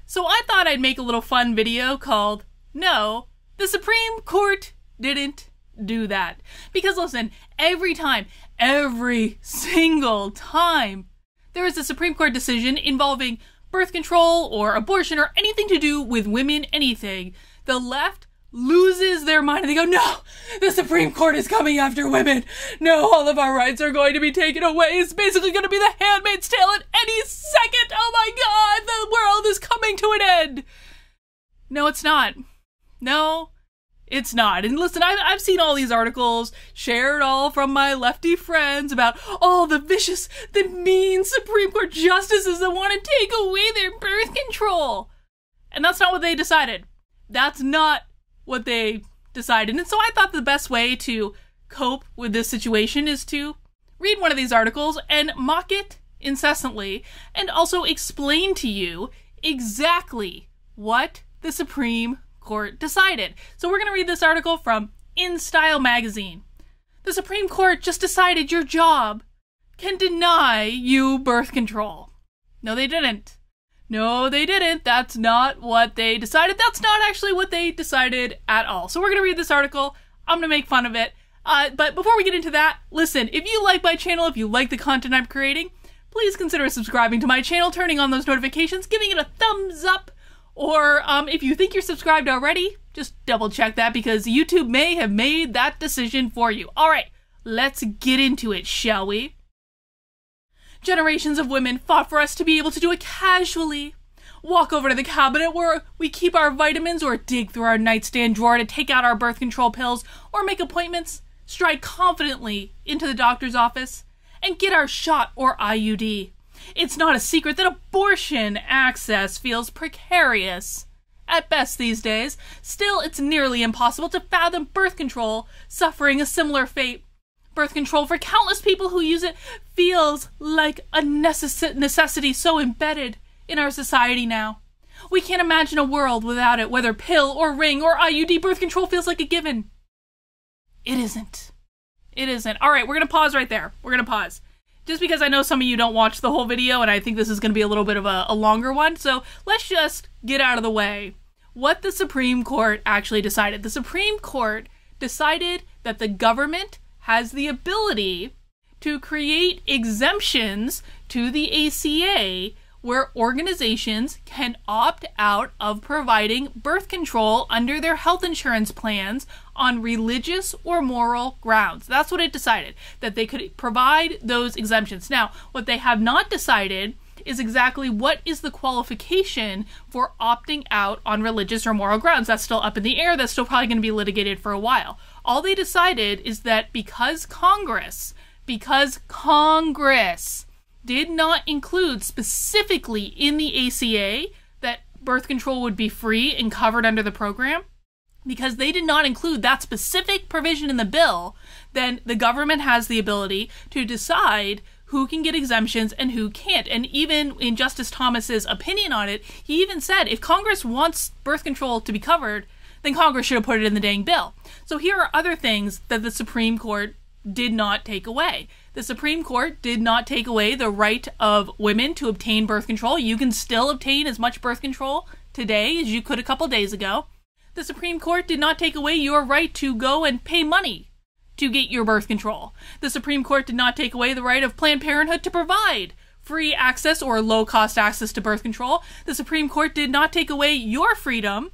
So I thought I'd make a little fun video called, No, the Supreme Court Didn't Do That. Because listen, every single time there is a Supreme Court decision involving birth control or abortion or anything to do with women, anything, the left loses their mind and they go, no, the Supreme Court is coming after women. No, all of our rights are going to be taken away. It's basically going to be the Handmaid's Tale at any second. Oh my God, the world is coming to an end. No, it's not. No, it's not. And listen, I've seen all these articles shared all from my lefty friends about all the vicious, the mean Supreme Court justices that want to take away their birth control. And that's not what they decided. That's not what they decided. And so I thought the best way to cope with this situation is to read one of these articles and mock it incessantly and also explain to you exactly what the Supreme Court decided. So we're going to read this article from InStyle magazine. The Supreme Court just decided your job can deny you birth control. No, they didn't. No, they didn't. That's not what they decided. That's not actually what they decided at all. So we're going to read this article. I'm going to make fun of it. But before we get into that, listen, if you like my channel, if you like the content I'm creating, please consider subscribing to my channel, turning on those notifications, giving it a thumbs up, or if you think you're subscribed already, just double check that because YouTube may have made that decision for you. All right, let's get into it, shall we? Generations of women fought for us to be able to do it casually. Walk over to the cabinet where we keep our vitamins or dig through our nightstand drawer to take out our birth control pills or make appointments, stride confidently into the doctor's office, and get our shot or IUD. It's not a secret that abortion access feels precarious at best these days. Still, it's nearly impossible to fathom birth control suffering a similar fate. Birth control for countless people who use it feels like a necessity so embedded in our society now. We can't imagine a world without it, whether pill or ring or IUD, birth control feels like a given. It isn't. It isn't. All right, we're going to pause right there. We're going to pause. Just because I know some of you don't watch the whole video and I think this is going to be a little bit of a longer one, so let's just get out of the way what the Supreme Court actually decided. The Supreme Court decided that the government has the ability to create exemptions to the ACA where organizations can opt out of providing birth control under their health insurance plans on religious or moral grounds. That's what it decided, that they could provide those exemptions. Now, what they have not decided is exactly what is the qualification for opting out on religious or moral grounds. That's still up in the air. That's still probably going to be litigated for a while. All they decided is that because Congress did not include specifically in the ACA that birth control would be free and covered under the program, because they did not include that specific provision in the bill, then the government has the ability to decide who can get exemptions and who can't. And even in Justice Thomas's opinion on it, he even said if Congress wants birth control to be covered, then Congress should have put it in the dang bill. So here are other things that the Supreme Court did not take away. The Supreme Court did not take away the right of women to obtain birth control. You can still obtain as much birth control today as you could a couple days ago. The Supreme Court did not take away your right to go and pay money to get your birth control. The Supreme Court did not take away the right of Planned Parenthood to provide free access or low-cost access to birth control. The Supreme Court did not take away your freedom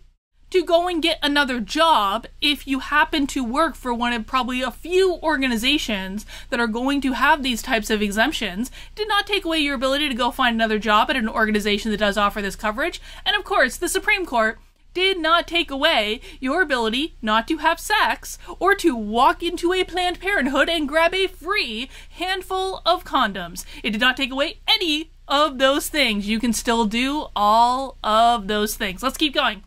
to go and get another job if you happen to work for one of probably a few organizations that are going to have these types of exemptions. It did not take away your ability to go find another job at an organization that does offer this coverage. And of course, the Supreme Court did not take away your ability not to have sex or to walk into a Planned Parenthood and grab a free handful of condoms. It did not take away any of those things. You can still do all of those things. Let's keep going.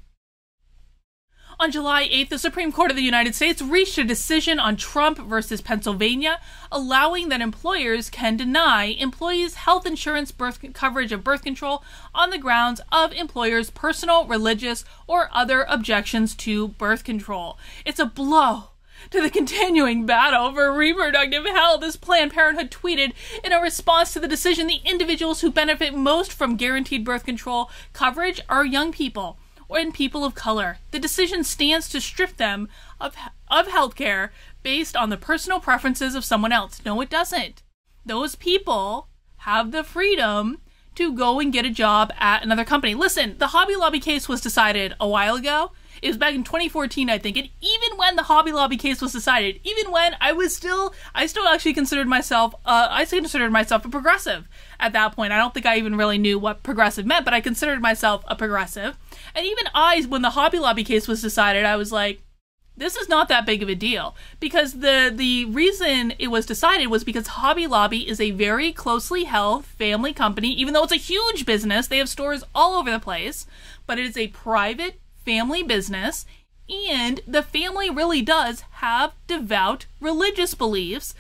On July 8th, the Supreme Court of the United States reached a decision on Trump versus Pennsylvania, allowing that employers can deny employees health insurance coverage of birth control on the grounds of employers' personal, religious, or other objections to birth control. It's a blow to the continuing battle for reproductive health, as Planned Parenthood tweeted in a response to the decision, the individuals who benefit most from guaranteed birth control coverage are young people and people of color. The decision stands to strip them of health care based on the personal preferences of someone else. No, it doesn't. Those people have the freedom to go and get a job at another company. Listen, the Hobby Lobby case was decided a while ago. It was back in 2014, I think. And even when the Hobby Lobby case was decided, even when I still actually considered myself, a progressive at that point. I don't think I even really knew what progressive meant, but I considered myself a progressive. And even when the Hobby Lobby case was decided, I was like, this is not that big of a deal, because the reason it was decided was because Hobby Lobby is a very closely held family company. Even though it's a huge business, they have stores all over the place, but it is a private family business, and the family really does have devout religious beliefs,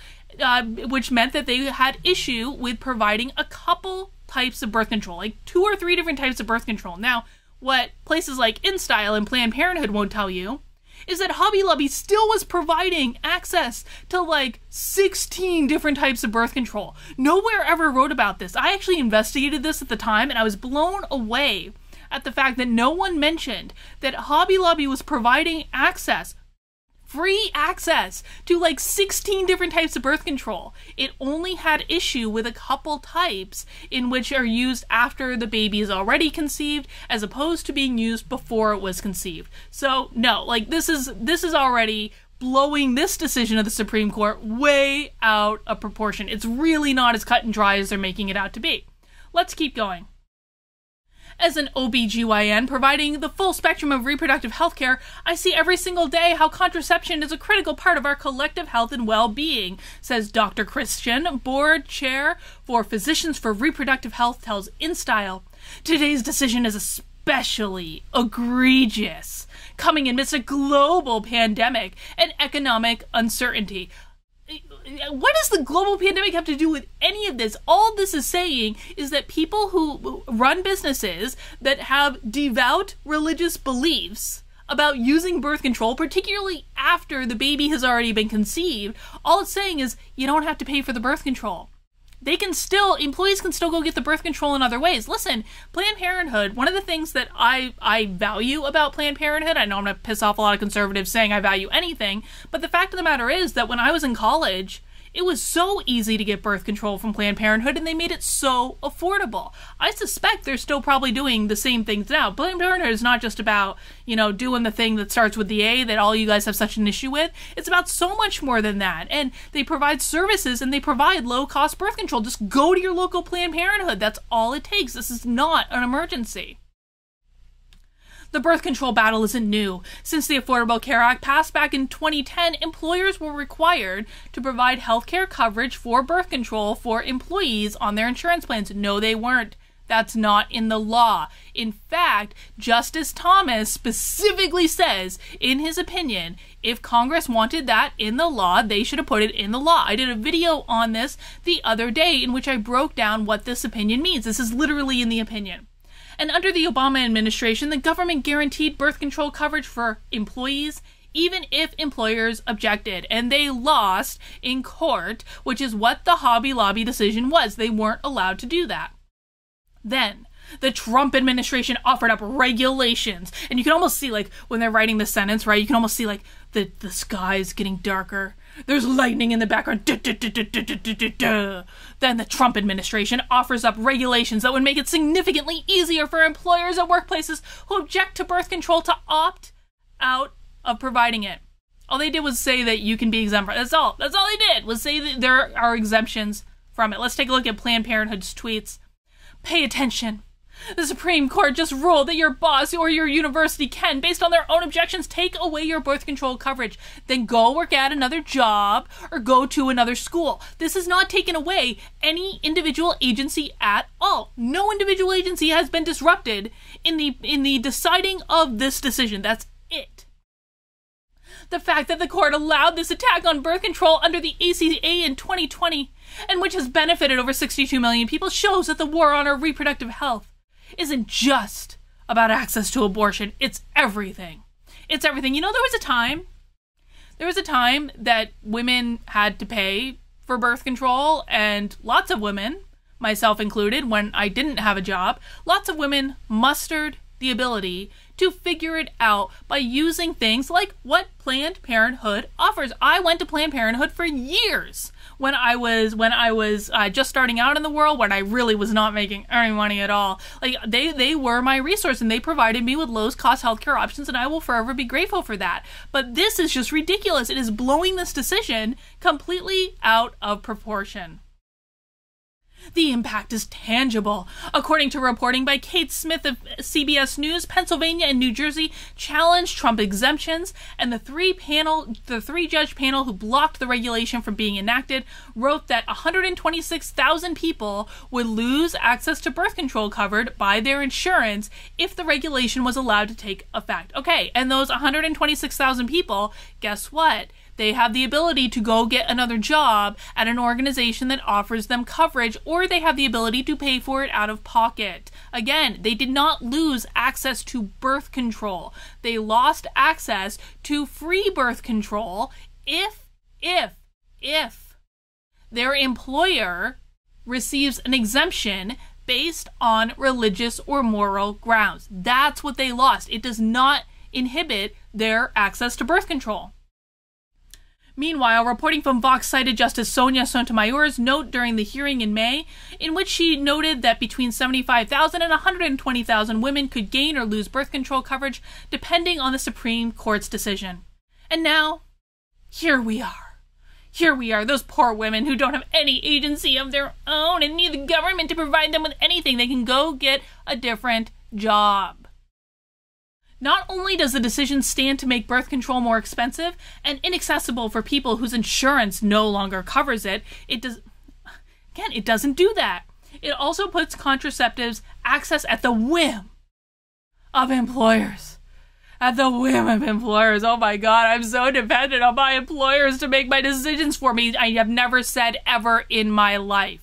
which meant that they had issue with providing a couple types of birth control, like 2 or 3 different types of birth control. Now, what places like InStyle and Planned Parenthood won't tell you is that Hobby Lobby still was providing access to like 16 different types of birth control. Nowhere ever wrote about this. I actually investigated this at the time, and I was blown away at the fact that no one mentioned that Hobby Lobby was providing free access to like 16 different types of birth control. It only had issue with a couple types in which are used after the baby is already conceived, as opposed to being used before it was conceived. So no, like this is already blowing this decision of the Supreme Court way out of proportion. It's really not as cut and dry as they're making it out to be. Let's keep going. As an OBGYN providing the full spectrum of reproductive health care, I see every single day how contraception is a critical part of our collective health and well-being, says Dr. Christian, board chair for Physicians for Reproductive Health, tells InStyle. Today's decision is especially egregious, coming amidst a global pandemic and economic uncertainty. What does the global pandemic have to do with any of this? All this is saying is that people who run businesses that have devout religious beliefs about using birth control, particularly after the baby has already been conceived, all it's saying is you don't have to pay for the birth control. Employees can still go get the birth control in other ways. Listen, Planned Parenthood, one of the things that I value about Planned Parenthood, I know I'm going to piss off a lot of conservatives saying I value anything, but the fact of the matter is that when I was in college, it was so easy to get birth control from Planned Parenthood, and they made it so affordable. I suspect they're still probably doing the same things now. Planned Parenthood is not just about, doing the thing that starts with the A that all you guys have such an issue with. It's about so much more than that. And they provide services, and they provide low-cost birth control. Just go to your local Planned Parenthood. That's all it takes. This is not an emergency. The birth control battle isn't new. Since the Affordable Care Act passed back in 2010, employers were required to provide healthcare coverage for birth control for employees on their insurance plans. No, they weren't. That's not in the law. In fact, Justice Thomas specifically says, in his opinion, if Congress wanted that in the law, they should have put it in the law. I did a video on this the other day in which I broke down what this opinion means. This is literally in the opinion. And under the Obama administration, the government guaranteed birth control coverage for employees, even if employers objected. And they lost in court, which is what the Hobby Lobby decision was. They weren't allowed to do that. Then, the Trump administration offered up regulations. And you can almost see, like, when they're writing the sentence, right? You can almost see, like, the sky is getting darker. There's lightning in the background. Then the Trump administration offers up regulations that would make it significantly easier for employers at workplaces who object to birth control to opt out of providing it. All they did was say that you can be exempt. That's all they did, was say that there are exemptions from it. Let's take a look at Planned Parenthood's tweets. Pay attention. The Supreme Court just ruled that your boss or your university can, based on their own objections, take away your birth control coverage. Then go work at another job or go to another school. This has not taken away any individual agency at all. No individual agency has been disrupted in the deciding of this decision. That's it. The fact that the court allowed this attack on birth control under the ACA in 2020, and which has benefited over 62 million people, shows that the war on our reproductive health isn't just about access to abortion. It's everything. It's everything. There was a time There was a time that women had to pay for birth control, and lots of women, myself included, when I didn't have a job, lots of women mustered the ability to figure it out by using things like what Planned Parenthood offers. I went to Planned Parenthood for years when I was just starting out in the world, when I really was not making any money at all. Like they were my resource, and they provided me with lowest cost healthcare options, and I will forever be grateful for that. But this is just ridiculous. It is blowing this decision completely out of proportion. The impact is tangible. According to reporting by Kate Smith of CBS News, Pennsylvania and New Jersey challenged Trump exemptions, and the three-judge panel who blocked the regulation from being enacted wrote that 126,000 people would lose access to birth control covered by their insurance if the regulation was allowed to take effect. Okay, and those 126,000 people, guess what? They have the ability to go get another job at an organization that offers them coverage, or they have the ability to pay for it out of pocket. Again, they did not lose access to birth control. They lost access to free birth control if their employer receives an exemption based on religious or moral grounds. That's what they lost. It does not inhibit their access to birth control. Meanwhile, reporting from Vox cited Justice Sonia Sotomayor's note during the hearing in May, in which she noted that between 75,000 and 120,000 women could gain or lose birth control coverage, depending on the Supreme Court's decision. And now, here we are. Here we are, those poor women who don't have any agency of their own and need the government to provide them with anything. They can go get a different job. Not only does the decision stand to make birth control more expensive and inaccessible for people whose insurance no longer covers it, it doesn't do that. It also puts contraceptives access at the whim of employers. At the whim of employers. Oh my God, I'm so dependent on my employers to make my decisions for me. I have never said ever in my life.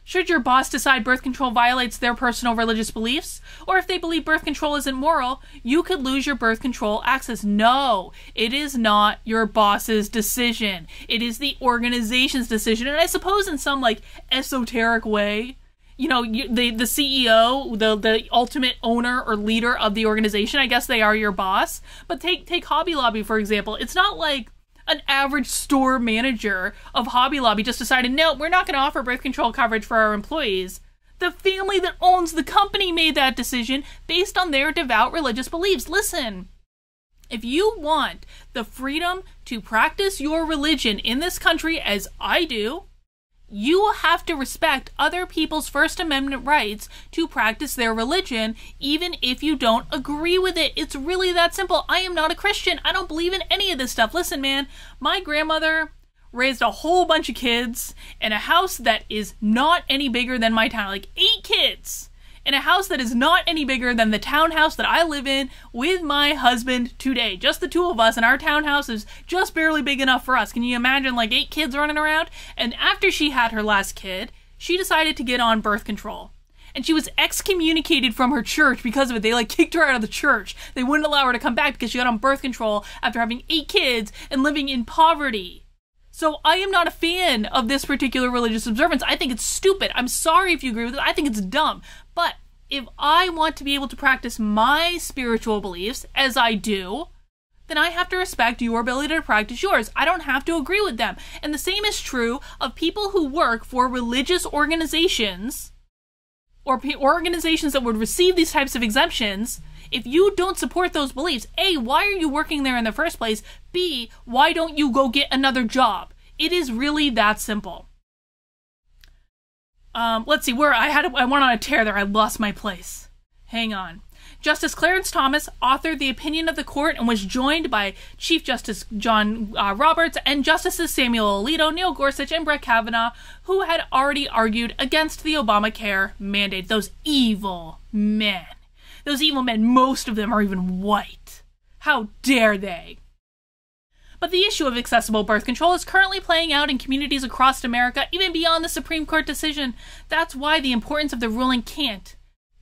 Should your boss decide birth control violates their personal religious beliefs, or if they believe birth control isn't moral, you could lose your birth control access. No, it is not your boss's decision. It is the organization's decision. And I suppose in some like esoteric way, you know, the CEO, the ultimate owner or leader of the organization, I guess they are your boss. But take Hobby Lobby, for example. It's not like an average store manager of Hobby Lobby just decided, no, we're not going to offer birth control coverage for our employees. The family that owns the company made that decision based on their devout religious beliefs. Listen, if you want the freedom to practice your religion in this country, as I do, you have to respect other people's First Amendment rights to practice their religion, even if you don't agree with it. It's really that simple. I am not a Christian. I don't believe in any of this stuff. Listen, man, my grandmother raised a whole bunch of kids in a house that is not any bigger than my town. Like 8 kids in a house that is not any bigger than the townhouse that I live in with my husband today. Just the two of us, and our townhouse is just barely big enough for us. Can you imagine like 8 kids running around? And after she had her last kid, she decided to get on birth control. And she was excommunicated from her church because of it. They like kicked her out of the church. They wouldn't allow her to come back because she got on birth control after having 8 kids and living in poverty. So I am not a fan of this particular religious observance. I think it's stupid. I'm sorry if you agree with it. I think it's dumb. But if I want to be able to practice my spiritual beliefs, as I do, then I have to respect your ability to practice yours. I don't have to agree with them. And the same is true of people who work for religious organizations or organizations that would receive these types of exemptions. If you don't support those beliefs, A, why are you working there in the first place? B, why don't you go get another job? It is really that simple. Let's see, I went on a tear there. I lost my place. Hang on. Justice Clarence Thomas authored the opinion of the court and was joined by Chief Justice John Roberts and Justices Samuel Alito, Neil Gorsuch, and Brett Kavanaugh, who had already argued against the Obamacare mandate. Those evil men. Those evil men, most of them are even white. How dare they? But the issue of accessible birth control is currently playing out in communities across America, even beyond the Supreme Court decision. That's why the importance of the ruling can't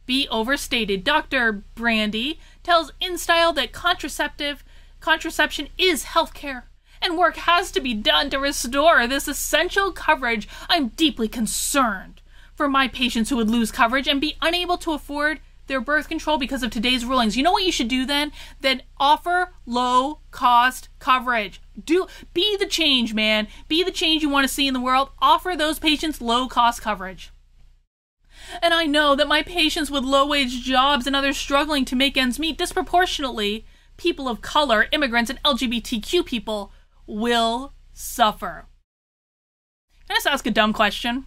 be overstated. Dr. Brandy tells InStyle that contraceptive contraception is healthcare, and work has to be done to restore this essential coverage. I'm deeply concerned for my patients who would lose coverage and be unable to afford their birth control because of today's rulings. You know what you should do then? Then offer low-cost coverage. Be the change, man. Be the change you want to see in the world. Offer those patients low-cost coverage. And I know that my patients with low-wage jobs and others struggling to make ends meet, disproportionately, people of color, immigrants, and LGBTQ people will suffer. Can I just ask a dumb question?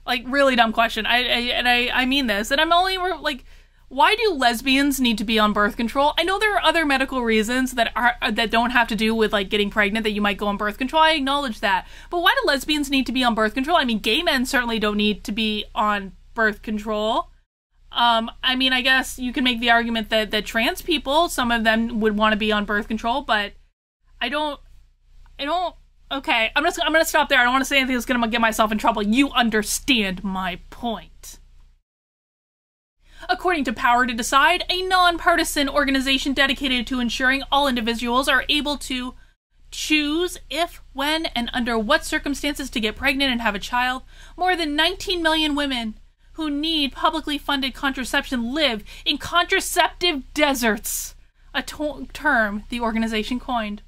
Like, really dumb question. I mean this. And I'm only, like, why do lesbians need to be on birth control? I know there are other medical reasons that don't have to do with, like, getting pregnant that you might go on birth control. I acknowledge that. But why do lesbians need to be on birth control? I mean, gay men certainly don't need to be on birth control. I mean, I guess you can make the argument that trans people, some of them would want to be on birth control, but I don't, okay, I'm gonna stop there. I don't want to say anything that's gonna get myself in trouble. You understand my point. According to Power to Decide, a nonpartisan organization dedicated to ensuring all individuals are able to choose if, when, and under what circumstances to get pregnant and have a child, more than 19 million women who need publicly funded contraception live in contraceptive deserts, a term the organization coined.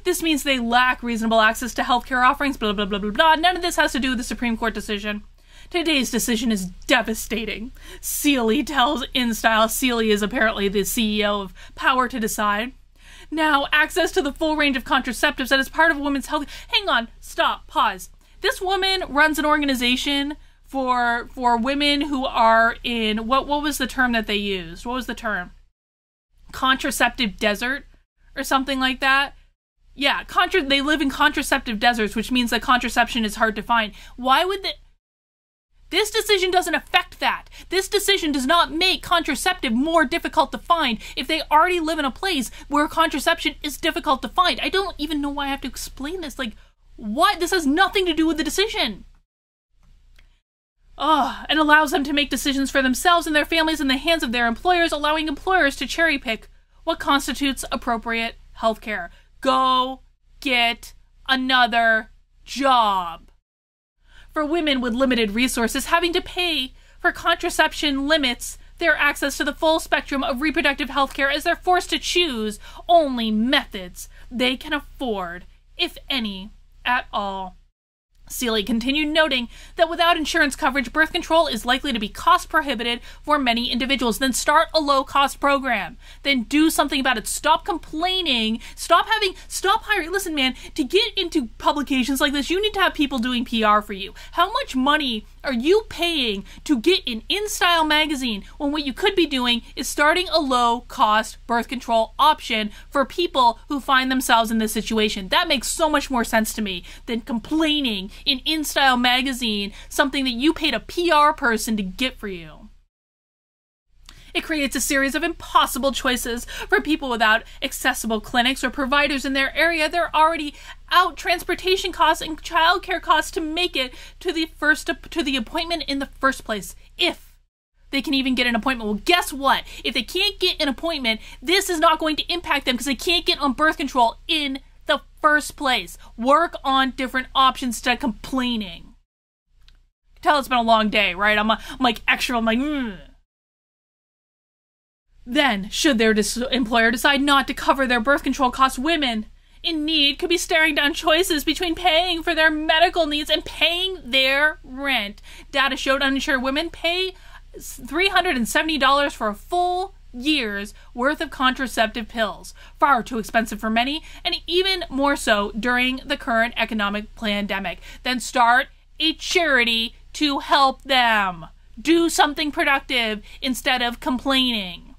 This means they lack reasonable access to healthcare offerings, blah, blah, blah, blah, blah. None of this has to do with the Supreme Court decision. Today's decision is devastating. Seeley tells InStyle. Seeley is apparently the CEO of Power to Decide. Now, access to the full range of contraceptives that is part of women's health. Hang on, stop, pause. This woman runs an organization for women who are in, what was the term that they used? What was the term? Contraceptive desert or something like that? Yeah, they live in contraceptive deserts, which means that contraception is hard to find. Why would this decision doesn't affect that. This decision does not make contraceptive more difficult to find if they already live in a place where contraception is difficult to find. I don't even know why I have to explain this. Like, what? This has nothing to do with the decision. And allows them to make decisions for themselves and their families in the hands of their employers, allowing employers to cherry pick what constitutes appropriate healthcare. Go get another job. For women with limited resources, having to pay for contraception limits their access to the full spectrum of reproductive health care as they're forced to choose only methods they can afford, if any, at all. Seeley continued, noting that without insurance coverage, birth control is likely to be cost prohibitive for many individuals. Then start a low-cost program. Then do something about it. Stop complaining. Stop hiring. Listen, man, to get into publications like this, you need to have people doing PR for you. How much money are you paying to get in InStyle magazine when what you could be doing is starting a low-cost birth control option for people who find themselves in this situation? That makes so much more sense to me than complaining in InStyle magazine, something that you paid a PR person to get for you. It creates a series of impossible choices for people without accessible clinics or providers in their area. They're already out transportation costs and childcare costs to make it to the appointment in the first place, if they can even get an appointment. Well, guess what? If they can't get an appointment, this is not going to impact them because they can't get on birth control in the first place. Work on different options instead of complaining. You can tell it's been a long day, right? I'm like extra. I'm like, Then, should their employer decide not to cover their birth control costs, women in need could be staring down choices between paying for their medical needs and paying their rent. Data showed uninsured women pay $370 for a full year's worth of contraceptive pills. Far too expensive for many, and even more so during the current economic pandemic. Then start a charity to help them. Do something productive instead of complaining.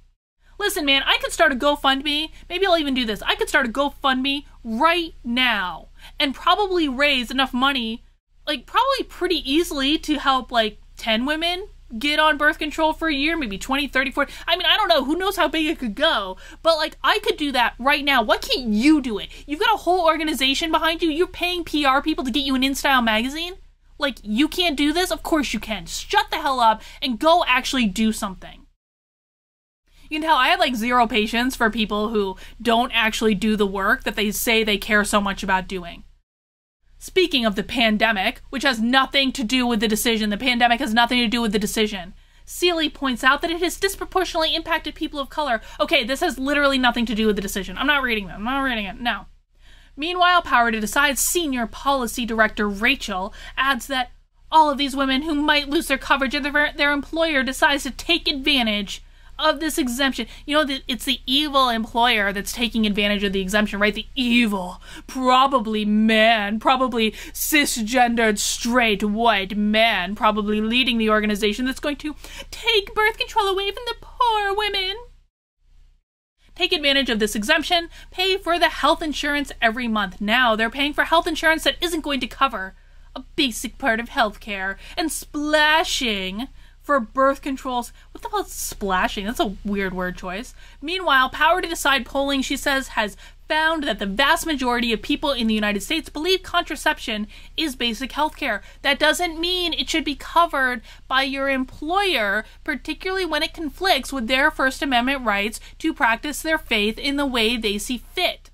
Listen, man, I could start a GoFundMe. Maybe I'll even do this. I could start a GoFundMe right now and probably raise enough money, like probably pretty easily, to help like 10 women get on birth control for a year, maybe 20, 30, 40. I mean, I don't know. Who knows how big it could go? But like, I could do that right now. Why can't you do it? You've got a whole organization behind you. You're paying PR people to get you an InStyle magazine. Like, you can't do this? Of course you can. Shut the hell up and go actually do something. You can tell I have like zero patience for people who don't actually do the work that they say they care so much about doing. Speaking of the pandemic, which has nothing to do with the decision, the pandemic has nothing to do with the decision. Seeley points out that it has disproportionately impacted people of color. Okay, this has literally nothing to do with the decision. I'm not reading that. I'm not reading it. No. Meanwhile, Power to Decide's senior policy director, Rachel, adds that all of these women who might lose their coverage if their employer decides to take advantage of this exemption. You know, it's the evil employer that's taking advantage of the exemption, right? The evil, probably man, probably cisgendered, straight, white man, probably leading the organization that's going to take birth control away from the poor women. Take advantage of this exemption, pay for the health insurance every month. Now they're paying for health insurance that isn't going to cover a basic part of healthcare and splashing for birth controls. What the hell is splashing? That's a weird word choice. Meanwhile, Power to Decide polling, she says, has found that the vast majority of people in the United States believe contraception is basic healthcare. That doesn't mean it should be covered by your employer, particularly when it conflicts with their First Amendment rights to practice their faith in the way they see fit.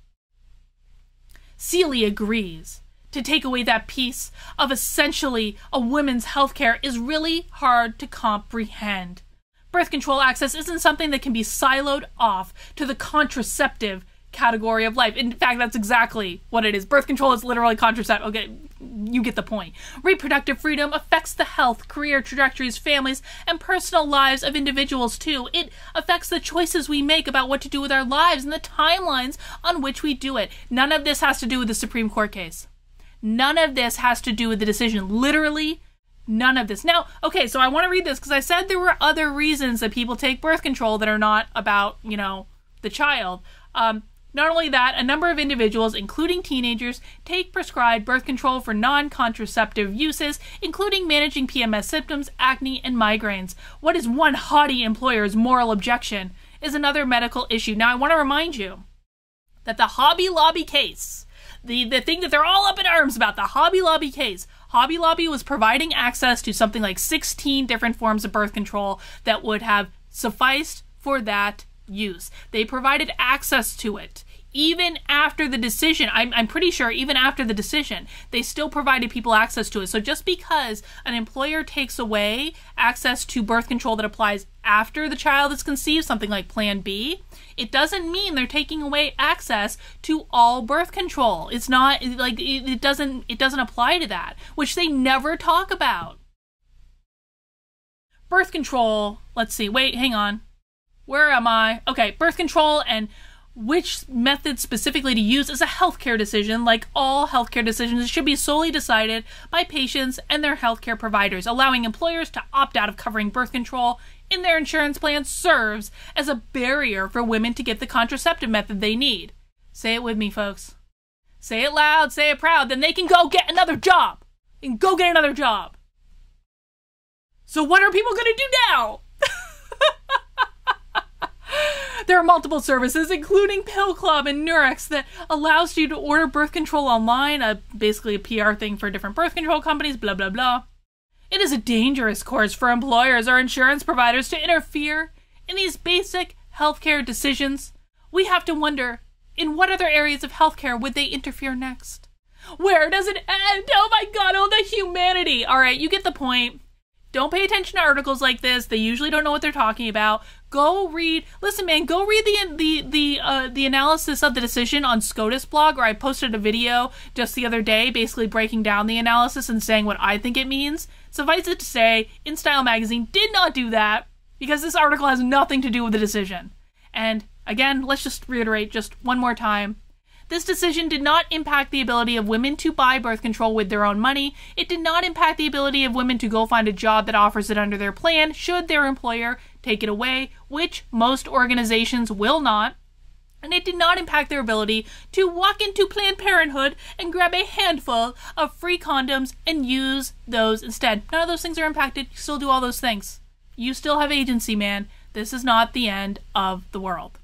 Seeley agrees. To take away that piece of essentially a woman's healthcare is really hard to comprehend. Birth control access isn't something that can be siloed off to the contraceptive category of life. In fact, that's exactly what it is. Birth control is literally contraceptive. Okay, you get the point. Reproductive freedom affects the health, career trajectories, families, and personal lives of individuals too. It affects the choices we make about what to do with our lives and the timelines on which we do it. None of this has to do with the Supreme Court case. None of this has to do with the decision. Literally, none of this. Now, okay, so I want to read this because I said there were other reasons that people take birth control that are not about, you know, the child. Not only that, a number of individuals, including teenagers, take prescribed birth control for non-contraceptive uses, including managing PMS symptoms, acne, and migraines. What is one haughty employer's moral objection is another medical issue. Now, I want to remind you that the Hobby Lobby case, the thing that they're all up in arms about, the Hobby Lobby case, Hobby Lobby was providing access to something like 16 different forms of birth control that would have sufficed for that use. They provided access to it. Even after the decision, I'm pretty sure even after the decision, they still provided people access to it. So just because an employer takes away access to birth control that applies after the child is conceived, something like Plan B, it doesn't mean they're taking away access to all birth control. It's not like it doesn't apply to that, which they never talk about. Birth control, let's see, wait, hang on. Where am I? Okay, birth control and which method specifically to use is a healthcare decision. Like all healthcare decisions, it should be solely decided by patients and their healthcare providers. Allowing employers to opt out of covering birth control in their insurance plans serves as a barrier for women to get the contraceptive method they need. Say it with me, folks. Say it loud, say it proud, then they can go get another job. And go get another job. So what are people gonna do now? There are multiple services, including Pill Club and Nurex, that allows you to order birth control online, basically a PR thing for different birth control companies, blah, blah, blah. It is a dangerous course for employers or insurance providers to interfere in these basic healthcare decisions. We have to wonder, in what other areas of healthcare would they interfere next? Where does it end? Oh my God, oh the humanity! All right, you get the point. Don't pay attention to articles like this. They usually don't know what they're talking about. Go read, listen man, go read the analysis of the decision on SCOTUS blog, or I posted a video just the other day basically breaking down the analysis and saying what I think it means. Suffice it to say, InStyle magazine did not do that because this article has nothing to do with the decision. And again, let's just reiterate just one more time. This decision did not impact the ability of women to buy birth control with their own money. It did not impact the ability of women to go find a job that offers it under their plan, should their employer take it away, which most organizations will not. And it did not impact their ability to walk into Planned Parenthood and grab a handful of free condoms and use those instead. None of those things are impacted. You still do all those things. You still have agency, man. This is not the end of the world.